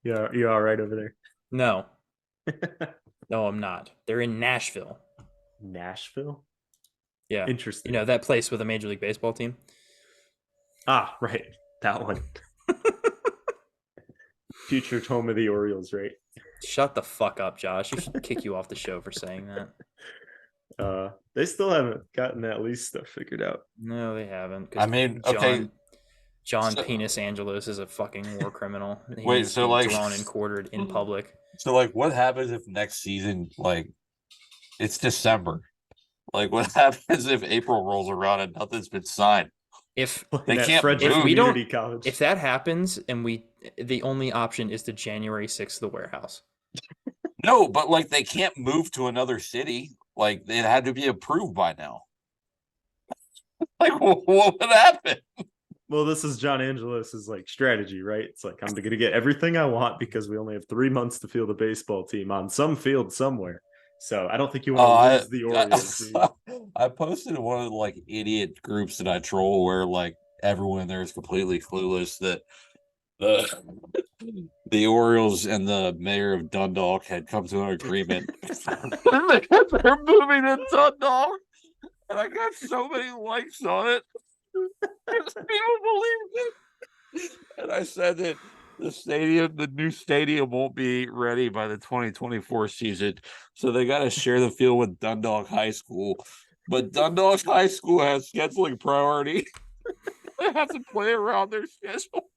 Yeah, you all right over there? No. No, I'm not. They're in Nashville. Nashville? Yeah. Interesting. You know, that place with a Major League Baseball team? Ah, right. That one. Future home of the Orioles, right? Shut the fuck up, Josh. You should kick you off the show for saying that. They still haven't gotten that lease stuff figured out. No, they haven't. I mean, John Penis Angelos is a fucking war criminal. Wait, so like drawn and quartered in public. So like, what happens if next season, like, it's December? Like, what happens if April rolls around and nothing's been signed? If they can't, if that happens, and the only option is the January 6th, the warehouse. No, but like they can't move to another city. Like it had to be approved by now. Like, what would happen? Well, this is John Angelos' like strategy, right? It's like, I'm going to get everything I want because we only have 3 months to field a baseball team on some field somewhere. So I don't think you want to lose the Orioles. I posted in one of the like idiot groups that I troll where like everyone in there is completely clueless that the Orioles and the mayor of Dundalk had come to an agreement. They're moving to Dundalk, and I got so many likes on it. People believe it. And I said that the new stadium won't be ready by the 2024 season. So they got to share the field with Dundalk High School. But Dundalk High School has scheduling priority. They have to play around their schedule.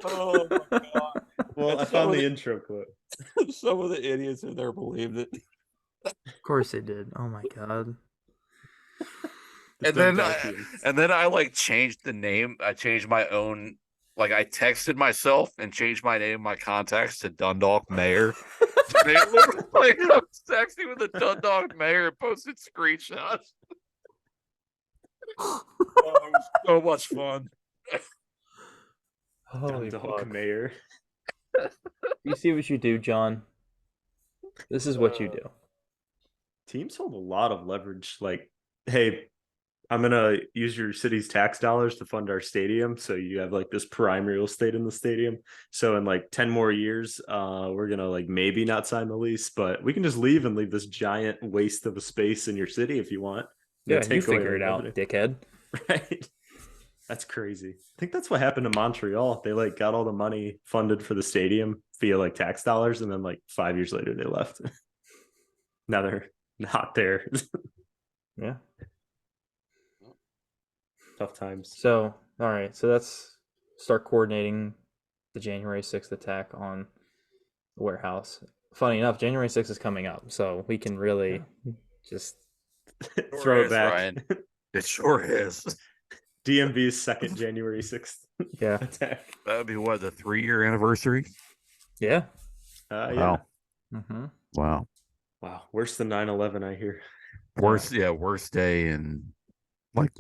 Oh my God. Well, I found the intro clip. Some of the idiots in there believed it. Of course they did. Oh my God. And then I like changed the name. I changed my own Like I texted myself and changed my name, my contacts to Dundalk Mayor. They look like I was texting with the Dundalk Mayor and posted screenshots. Oh, it was so much fun. Holy Dundalk fuck. Mayor. You see what you do, John? This is what you do. Teams hold a lot of leverage. Like, hey, I'm gonna use your city's tax dollars to fund our stadium, so you have like this prime real estate in the stadium. So in like 10 more years, we're gonna like maybe not sign the lease, but we can just leave and leave this giant waste of a space in your city if you want. Yeah, you figure it out, dickhead. Right? That's crazy. I think that's what happened to Montreal. They like got all the money funded for the stadium via like tax dollars, and then like 5 years later they left. Now they're not there. Yeah. Tough times. So, all right. So let's start coordinating the January 6th attack on the warehouse. Funny enough, January 6th is coming up, so we can really just throw it back. Ryan. It sure is. DMV's second January 6th attack. That would be what, the 3-year anniversary? Yeah. Wow. Yeah. Mm-hmm. Wow. Wow. Worse than 9/11, I hear. Worst day in like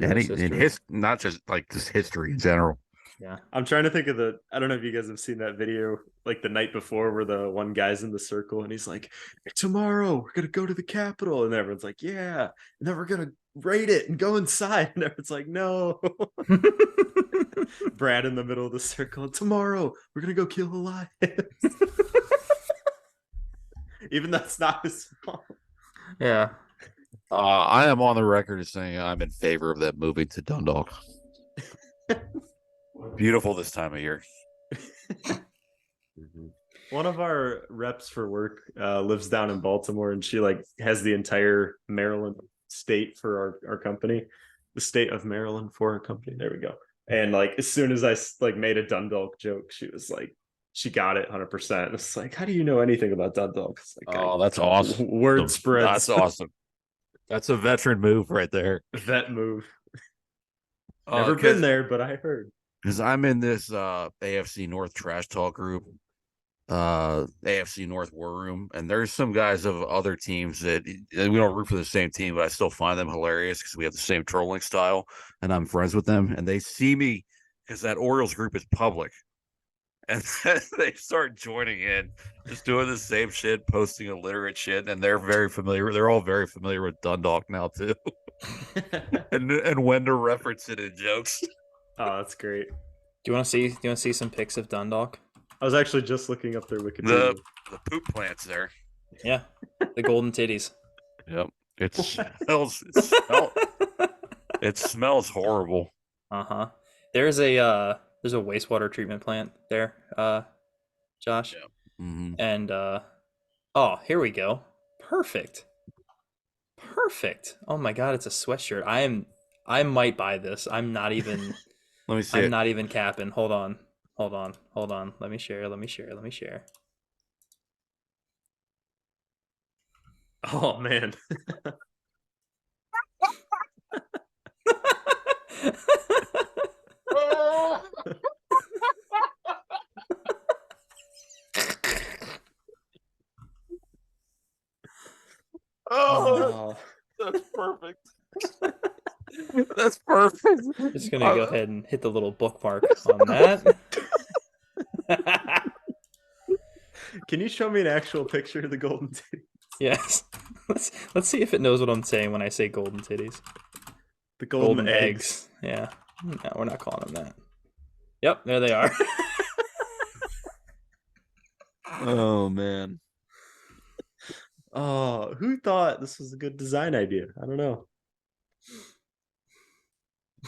not just like just history in general. Yeah. I'm trying to think of I don't know if you guys have seen that video like the night before where the one guy's in the circle and he's like, tomorrow we're gonna go to the Capitol, and everyone's like, yeah, and then we're gonna raid it and go inside, and everyone's like, no. Brad in the middle of the circle, tomorrow we're gonna go kill a lion. Even though it's not his fault. Yeah. I am on the record as saying I'm in favor of that moving to Dundalk. Beautiful this time of year. One of our reps for work lives down in Baltimore, and she like has the entire Maryland state for our company, the state of Maryland for our company. There we go. And like as soon as I like made a Dundalk joke, she was like, she got it 100%. It's like, how do you know anything about Dundalk? It's like, oh, that's awesome. Word spreads. That's awesome. That's a veteran move right there. Vet move. Never been there, but I heard. Because I'm in this AFC North trash talk group, AFC North War Room, and there's some guys of other teams that we don't root for the same team, but I still find them hilarious because we have the same trolling style, and I'm friends with them, and they see me because that Orioles group is public, and they start joining in, just doing the same shit, posting illiterate shit, and they're very familiar. They're all very familiar with Dundalk now too, and when to reference it in jokes. Oh, that's great. Do you want to see some pics of Dundalk? I was actually just looking up their Wikipedia. The poop plants there. Yeah, the golden titties. Yep, it smells horrible. There's a wastewater treatment plant there, Josh. Yeah. Mm-hmm. And oh, here we go. Perfect. Oh my god, it's a sweatshirt. I might buy this. I'm not even. Let me see. I'm not even capping. Hold on. Let me share. Oh man. Oh, that's perfect. That's perfect. Just gonna go ahead and hit the little bookmark on that. Can you show me an actual picture of the golden titties? Yes. Let's see if it knows what I'm saying when I say golden titties. The golden eggs. Yeah. No, we're not calling them that. Yep, there they are. Oh man. Oh, who thought this was a good design idea? I don't know.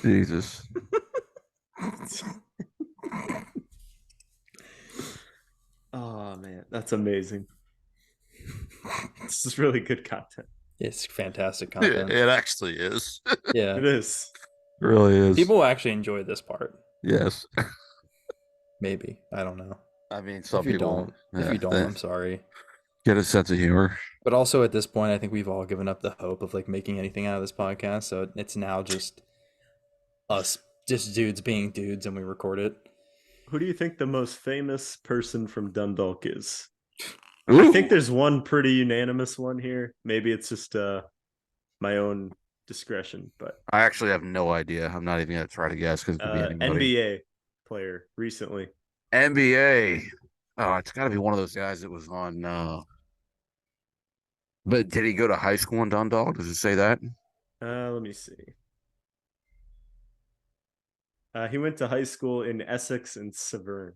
Jesus. Oh man, that's amazing. This is really good content. It's fantastic content. It actually is. Yeah. It is. It really is. People actually enjoy this part. Yes. Maybe. I don't know. I mean, some people don't. If you don't, I'm sorry. Get a sense of humor. But also at this point, I think we've all given up the hope of like making anything out of this podcast. So it's now just us, just dudes being dudes, and we record it. Who do you think the most famous person from Dundalk is? Ooh. I think there's one pretty unanimous one here. Maybe it's just my own discretion, but I actually have no idea. I'm not even gonna try to guess because it could be anybody. NBA player recently. NBA. Oh, it's got to be one of those guys that was on. But did he go to high school in Dundalk? Does it say that? Let me see. He went to high school in Essex and Severn.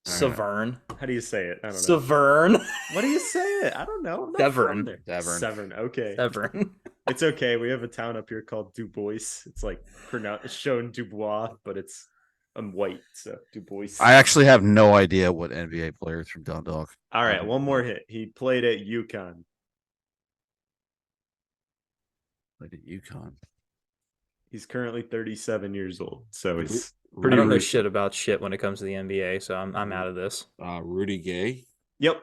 Severn. How do you say it? I don't know. Severn. What do you say it? I don't know. I'm not Severn. from there. Severn. Severn. Okay. Severn. It's okay. We have a town up here called Dubois. It's like shown Dubois, but I'm white, so Dubois. I actually have no idea what NBA players from Dundalk. All right, one more hit. He played at UConn. Played at UConn. He's currently 37 years old, so he's I pretty don't know recent. shit about shit when it comes to the NBA, so I'm out of this. Rudy Gay. Yep.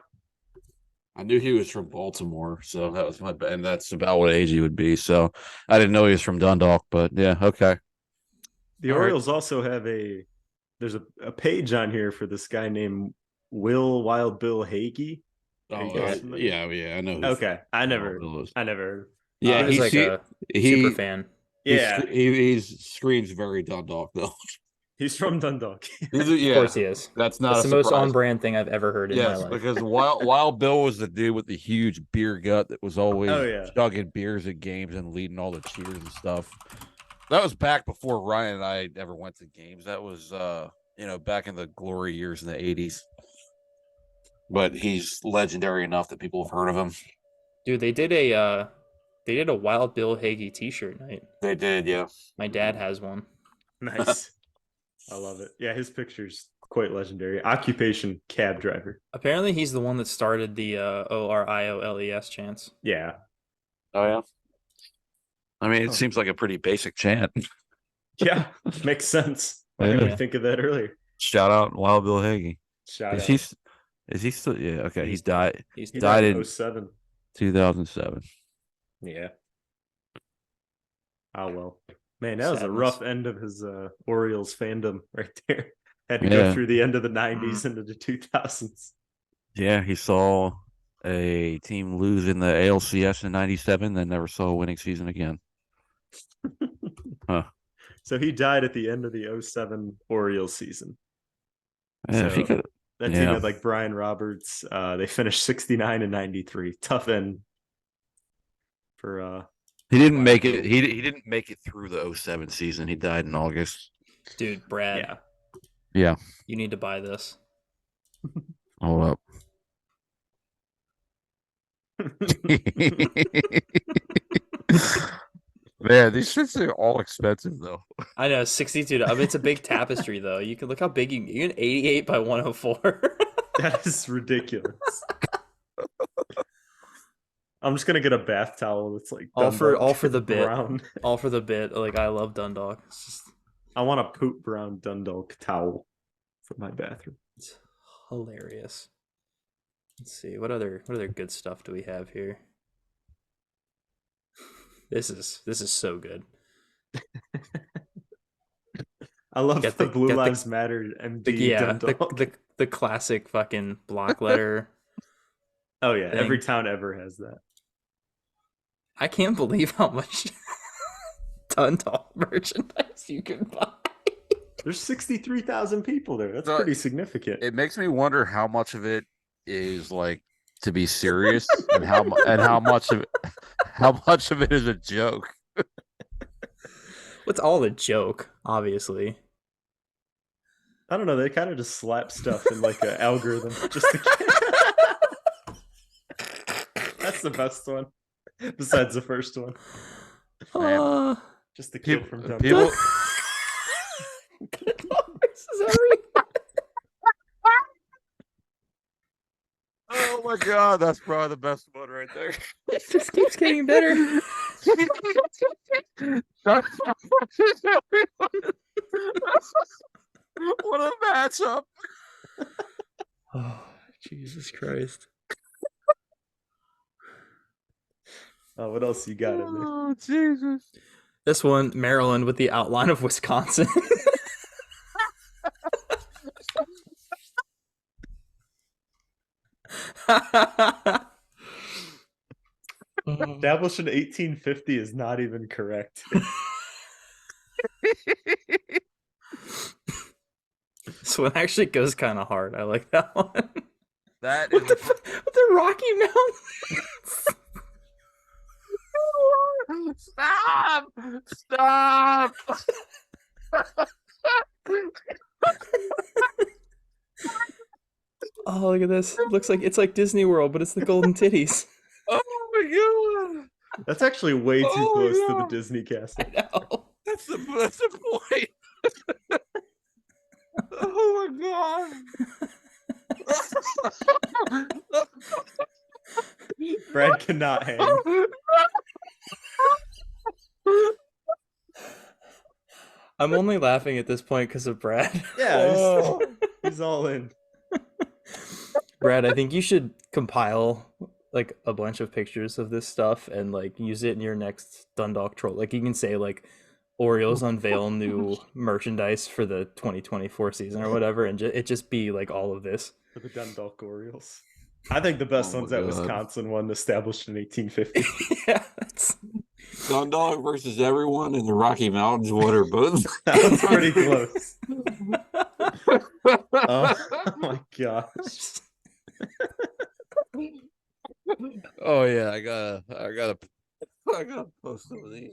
I knew he was from Baltimore, so that was my and that's about what age he would be. So I didn't know he was from Dundalk, but yeah, okay. The Orioles also have there's a page on here for this guy named Will Wild Bill Hagee. Oh, yeah, I know. Okay, I never. Yeah, he's like a super fan. Yeah, he screams very Dundalk though. He's from Dundalk. Of course he is. That's not That's the most on-brand thing I've ever heard in my life. Because Wild Bill was the dude with the huge beer gut that was always chugging beers at games and leading all the cheers and stuff. That was back before Ryan and I ever went to games. That was back in the glory years in the 80s. But he's legendary enough that people have heard of him. Dude, they did a Wild Bill Hagee t-shirt night. They did, yeah. My dad has one. Nice. I love it. Yeah, his picture's quite legendary. Occupation, cab driver. Apparently he's the one that started the ORIOLES chants. Yeah. Oh, yeah? I mean, it seems like a pretty basic chant. Yeah, makes sense. Why didn't we think of that earlier? Shout out Wild Bill Hagee. Shout out. Is he still? Yeah, okay. He died. He died in 07. 2007. Yeah. Oh, well. Man, that was a rough end of his Orioles fandom right there. Had to go through the end of the 90s into the 2000s. Yeah, he saw a team lose in the ALCS in 97, then never saw a winning season again. Huh. So he died at the end of the 07 Orioles season. Yeah, so that team had like Brian Roberts. They finished 69 and 93. Tough end for he didn't make it. He didn't make it through the 07 season. He died in August. Dude, Brad. Yeah. You need to buy this. Hold up. Man, these shits are all expensive though. I know, 62. I mean, it's a big tapestry though. You can look how big you can 88 by 104. That is ridiculous. I'm just gonna get a bath towel that's like all for the bit. Brown. All for the bit. Like I love Dundalk. I want a poop brown Dundalk towel for my bathroom. It's hilarious. Let's see what other good stuff do we have here. This is so good. I love the Blue Lives Matter MD Dundalk. The classic fucking block letter. Oh yeah, every town ever has that. I can't believe how much Dundalk merchandise you can buy. There's 63,000 people there. That's pretty significant. It makes me wonder how much of it is like to be serious and how much of it is a joke. What's all a joke, obviously. I don't know, they kind of just slap stuff in like an algorithm just to That's the best one. Besides the first one. Just the kid from Dundalk. People... Oh my god, that's probably the best one right there. It just keeps getting better. What a matchup. Oh, Jesus Christ. What else you got in there? Oh, Jesus. This one, Maryland with the outline of Wisconsin. Established in 1850 is not even correct. This one actually goes kind of hard. I like that one. That is What the Rocky Mountains? Stop! Stop! Oh, look at this. It looks like it's like Disney World, but it's the golden titties. Oh my god! That's actually way too close to the Disney castle. I know. That's the point. Oh my god! Brad cannot hang. I'm only laughing at this point because of Brad. Yeah, he's all in. Brad, I think you should compile like a bunch of pictures of this stuff and like use it in your next Dundalk troll. Like you can say like Orioles unveil new merchandise for the 2024 season or whatever, and it just be like all of this for the Dundalk Orioles. I think the best one's that Wisconsin one established in 1850. Yeah, Dundalk versus everyone in the Rocky Mountains, water both. That was pretty close. Oh my gosh. Oh yeah, I gotta post some of these.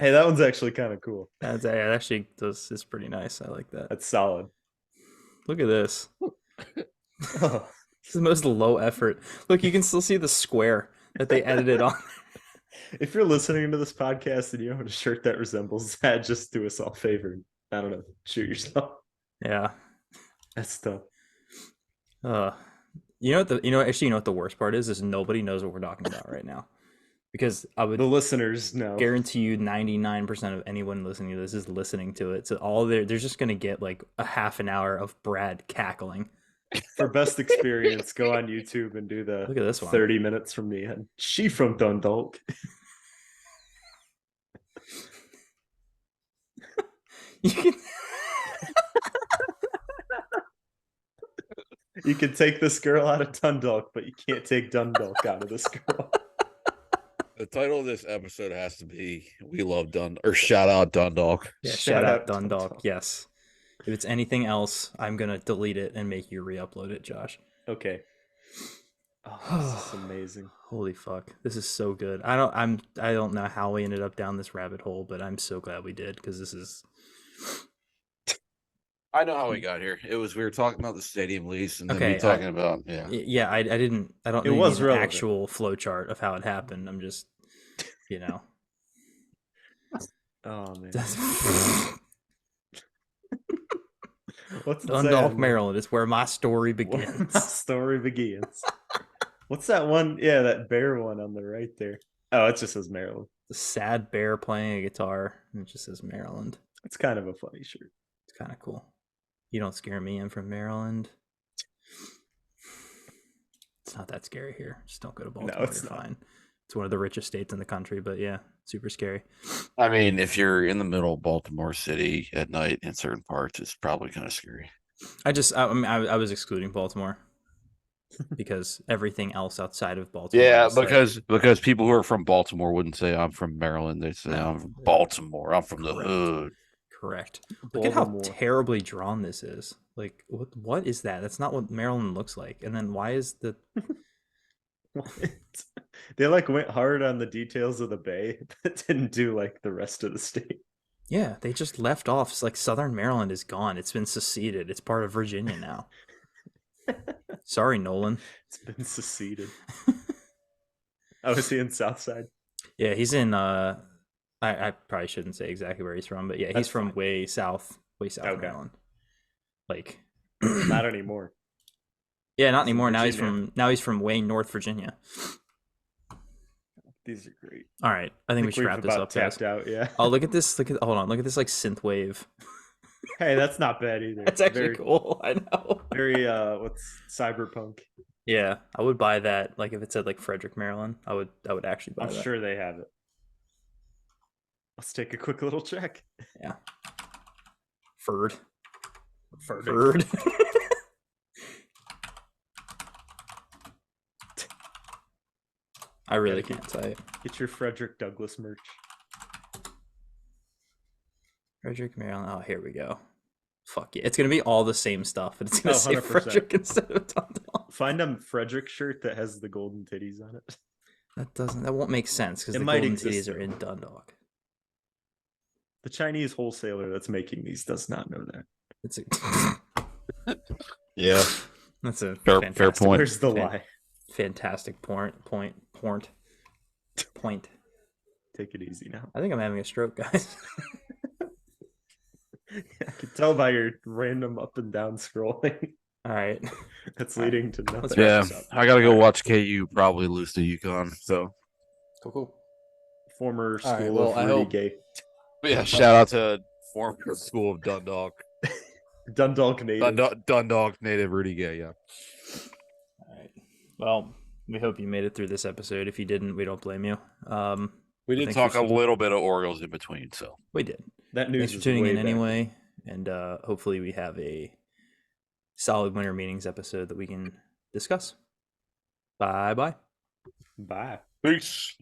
Hey, that one's actually kind of cool. That actually is pretty nice. I like that. That's solid. Look at this. Oh. This is the most low effort. Look, you can still see the square that they edited on. If you're listening to this podcast and you have a shirt that resembles that, just do us all a favor. I don't know, shoot yourself. Yeah, that's tough. You know what the worst part is nobody knows what we're talking about right now, because the listeners know. Guarantee you 99% of anyone listening to this is listening to it, so they're just gonna get like a half an hour of Brad cackling. For best experience, go on YouTube and do the look at this one. 30 minutes from the end. She from Dundalk. You can take this girl out of Dundalk, but you can't take Dundalk out of this girl. The title of this episode has to be "We Love or "Shout Out Dundalk." Yeah, shout out Dundalk. Yes. If it's anything else, I'm gonna delete it and make you re-upload it, Josh. Okay. Oh, this is amazing. Holy fuck. This is so good. I don't know how we ended up down this rabbit hole, but I'm so glad we did, because this is I know how we got here. We were talking about the stadium lease and then we talking about I don't know an actual flow chart of how it happened. I'm just Oh man. What's Dundalk, Maryland is where my story begins. My story begins. What's that one? Yeah, that bear one on the right there. Oh, it just says Maryland. The sad bear playing a guitar, and it just says Maryland. It's kind of a funny shirt. It's kind of cool. You don't scare me. I'm from Maryland. It's not that scary here. Just don't go to Baltimore. No, it's fine. It's one of the richest states in the country, but yeah, super scary. I mean, if you're in the middle of Baltimore City at night in certain parts, it's probably kind of scary. I was excluding Baltimore because everything else outside of Baltimore. Yeah, because people who are from Baltimore wouldn't say I'm from Maryland. They say I'm from Baltimore. I'm from the hood. Correct. Look at how terribly drawn this is. Like, what is that? That's not what Maryland looks like. And then why is the they like went hard on the details of the bay, but didn't do like the rest of the state. Yeah, they just left off. It's like Southern Maryland is gone. It's been seceded. It's part of Virginia now. Sorry, Nolan. It's been seceded. Oh, is he in Southside? Yeah, he's in I probably shouldn't say exactly where he's from, but yeah, he's from way south okay. Maryland. Like not anymore. Yeah, not anymore. Now he's from way North Virginia. These are great. All right, I think we should wrap this up. Tapped out, yeah. Oh, look at this! Hold on, look at this like synth wave. Hey, that's not bad either. That's actually cool. I know. Very what's cyberpunk? Yeah, I would buy that. Like if it said like Frederick, Maryland, I would actually buy that. I'm sure they have it. Let's take a quick little check. Yeah. Ferd. I really can't tell you. Get your Frederick Douglass merch. Frederick, Maryland. Oh, here we go. Fuck yeah. It's going to be all the same stuff, and it's going to say 100%. Frederick instead of Dundalk. Find a Frederick shirt that has the golden titties on it. That won't make sense because the golden titties are in Dundalk. The Chinese wholesaler that's making these does not know that. It's Yeah. That's a fair point. Where's the lie? Fantastic point. Take it easy now. I think I'm having a stroke, guys. I can tell by your random up and down scrolling. All right. That's leading to nothing. Yeah, I gotta go watch KU probably lose to UConn. So cool. Former school of Rudy Gay. Yeah, shout out to former school of Dundalk. Dundalk native. Dundalk native Rudy Gay, yeah. All right. Well, we hope you made it through this episode. If you didn't, we don't blame you. We did talk a little bit of Orioles in between, so we did. That news Thanks for tuning in anyway, and hopefully we have a solid winter meetings episode that we can discuss. Bye. Bye. Peace.